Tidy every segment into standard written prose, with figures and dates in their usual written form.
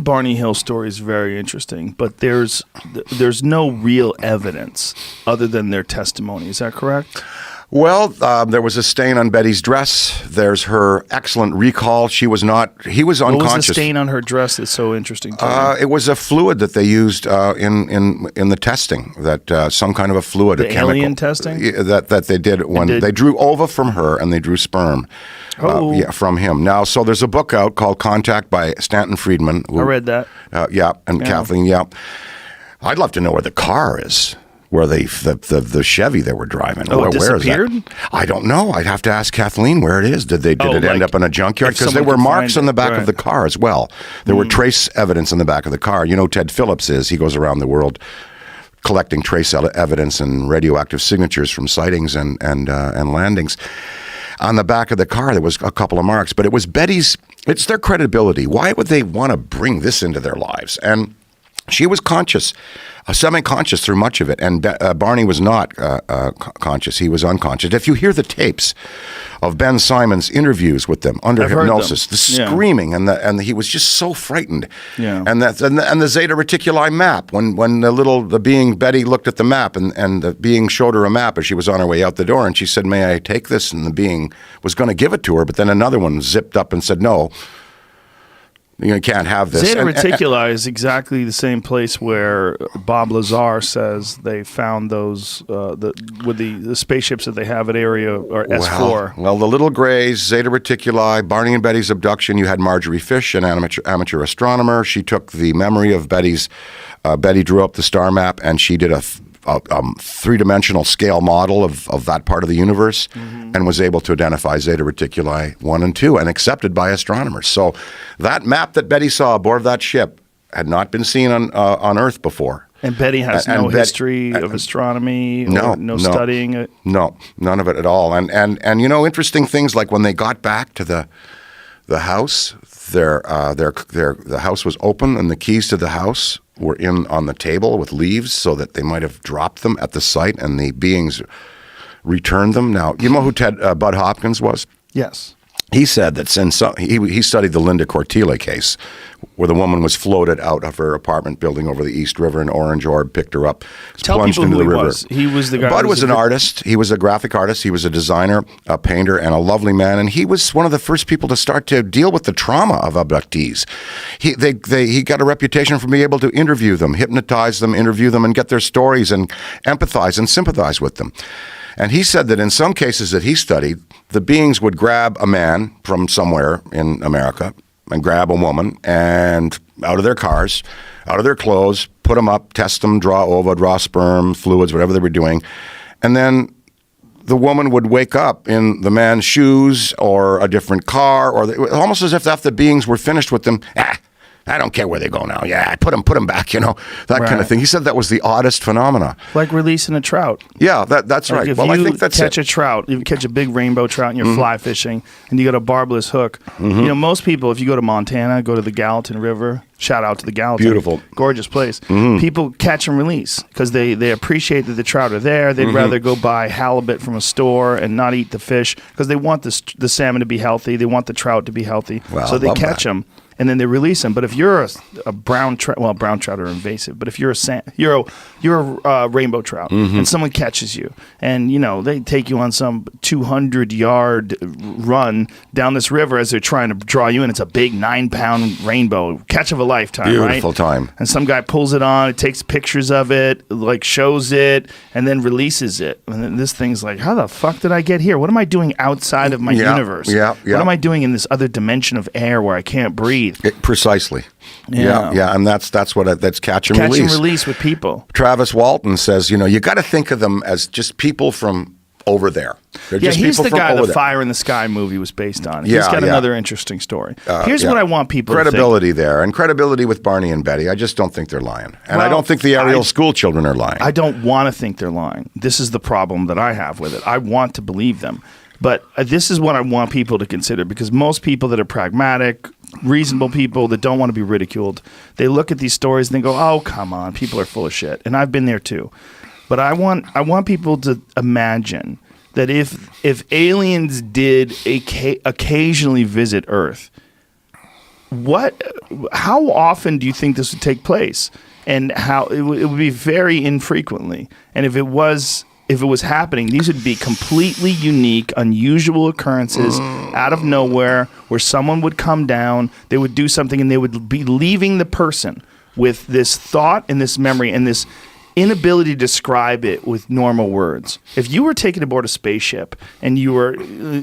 Barney Hill story is very interesting, but there's no real evidence other than their testimony. Is that correct? Well, there was a stain on Betty's dress. There's her excellent recall. He was unconscious. What was the stain on her dress that's so interesting to me? It was a fluid that they used in the testing, that some kind of a fluid, the a chemical. alien testing? That they did when they drew ova from her and they drew sperm from him. Now, so there's a book out called Contact by Stanton Friedman. I read that. Kathleen, I'd love to know where the car is. Where the Chevy they were driving. Oh, it where disappeared? Is that? I don't know. I'd have to ask Kathleen where it is. Did it end up in a junkyard? Because there were marks on the back of the car as well. There were trace evidence in the back of the car. You know, Ted Phillips he goes around the world collecting trace evidence and radioactive signatures from sightings and landings. On the back of the car, there was a couple of marks, but it was Betty's. It's their credibility. Why would they want to bring this into their lives? And she was conscious, semi-conscious through much of it, and Barney was not conscious. He was unconscious. If you hear the tapes of Ben Simon's interviews with them under hypnosis, the screaming and he was just so frightened. Yeah. And the Zeta Reticuli map, when the being Betty looked at the map and the being showed her a map as she was on her way out the door, and she said, "May I take this?" And the being was going to give it to her, but then another one zipped up and said, "No. You can't have this." Zeta Reticuli is exactly the same place where Bob Lazar says they found those with the spaceships that they have at Area or S4. Well, the Little Greys, Zeta Reticuli, Barney and Betty's abduction. You had Marjorie Fish, an amateur astronomer. She took the memory of Betty's. Betty drew up the star map, and she did a three-dimensional scale model of that part of the universe, and was able to identify Zeta Reticuli 1 and 2 and accepted by astronomers. So that map that Betty saw aboard that ship had not been seen on Earth before. And Betty has no history of astronomy or no studying it? No, none of it at all. And you know, interesting things like when they got back to the house, the house was open and the keys to the house were on the table with leaves so that they might have dropped them at the site and the beings returned them. Now, you know who Bud Hopkins was? Yes. He said that since he studied the Linda Cortile case, where the woman was floated out of her apartment building over the East River, and Orange Orb picked her up, plunged into the river. He was the guy. Bud was an artist. He was a graphic artist. He was a designer, a painter, and a lovely man. And he was one of the first people to start to deal with the trauma of abductees. He got a reputation for being able to interview them, hypnotize them, interview them, and get their stories and empathize and sympathize with them. And he said that in some cases that he studied, the beings would grab a man from somewhere in America and grab a woman and out of their cars, out of their clothes, put them up, test them, draw ova, draw sperm, fluids, whatever they were doing. And then the woman would wake up in the man's shoes or a different car, or almost as if after the beings were finished with them, I don't care where they go now. Yeah, put them back, you know, that kind of thing. He said that was the oddest phenomena. Like releasing a trout. Yeah, that's right. Well, I think that's catch a trout, you catch a big rainbow trout and you're fly fishing and you got a barbless hook. You know, most people, if you go to Montana, go to the Gallatin River, shout out to the Gallatin. Beautiful. Gorgeous place. People catch and release because they appreciate that the trout are there. They'd rather go buy halibut from a store and not eat the fish because they want the salmon to be healthy. They want the trout to be healthy. Well, so they catch them. And then they release them. But if you're a brown trout, well, brown trout are invasive. But if you're a rainbow trout, and someone catches you, and you know they take you on some 200-yard run down this river as they're trying to draw you in. It's a big 9-pound rainbow, catch of a lifetime. Beautiful right? time. And some guy pulls it on, takes pictures of it, like shows it, and then releases it. And then this thing's like, how the fuck did I get here? What am I doing outside of my universe? Yeah. What am I doing in this other dimension of air where I can't breathe? Precisely. Yeah. And that's catch and release. Catch and release with people. Travis Walton says, you know, you got to think of them as just people from over there. They're just he's the guy the Fire in the Sky movie was based on. He's got another interesting story. Here's what I want people credibility to think. there, and credibility with Barney and Betty. I just don't think they're lying. And I don't think the Ariel school children are lying. I don't want to think they're lying. This is the problem that I have with it. I want to believe them. But this is what I want people to consider, because most people that are pragmatic, reasonable people that don't want to be ridiculed, they look at these stories and they go, oh, come on, people are full of shit. And I've been there too. But I want people to imagine that if aliens did occasionally visit Earth, how often do you think this would take place? And how it would be very infrequently. And if it was happening, these would be completely unique, unusual occurrences out of nowhere where someone would come down, they would do something, and they would be leaving the person with this thought and this memory and this inability to describe it with normal words. If you were taken aboard a spaceship and you were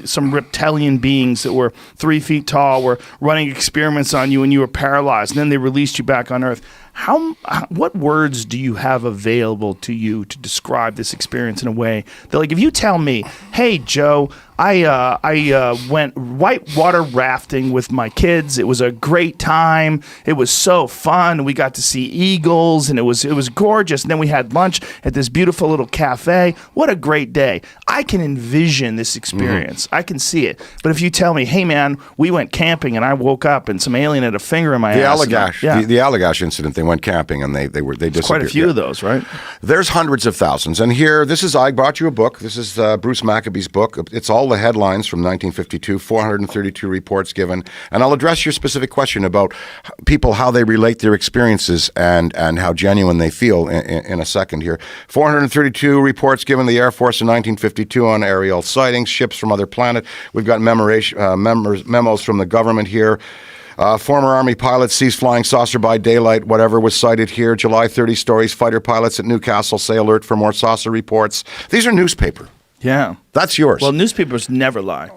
some reptilian beings that were 3 feet tall were running experiments on you and you were paralyzed, and then they released you back on Earth, what words do you have available to you to describe this experience in a way that, like, if you tell me, hey, Joe, I went whitewater rafting with my kids. It was a great time. It was so fun. We got to see eagles, and it was gorgeous. And then we had lunch at this beautiful little cafe. What a great day. I can envision this experience. I can see it. But if you tell me, hey, man, we went camping, and I woke up, and some alien had a finger in my ass. The Allagash incident, they went camping, and they disappeared. Quite a few of those, right? There's hundreds of thousands. And here, I brought you a book. This is Bruce Maccabee's book. It's all the headlines from 1952, 432 reports given. And I'll address your specific question about people, how they relate their experiences and how genuine they feel in a second here. 432 reports given the Air Force in 1952 on aerial sightings, ships from other planet. We've got memos from the government here. Former Army pilot sees flying saucer by daylight, whatever was cited here. July 30 stories, fighter pilots at Newcastle say alert for more saucer reports. These are newspaper. Yeah. That's yours. Well, newspapers never lie.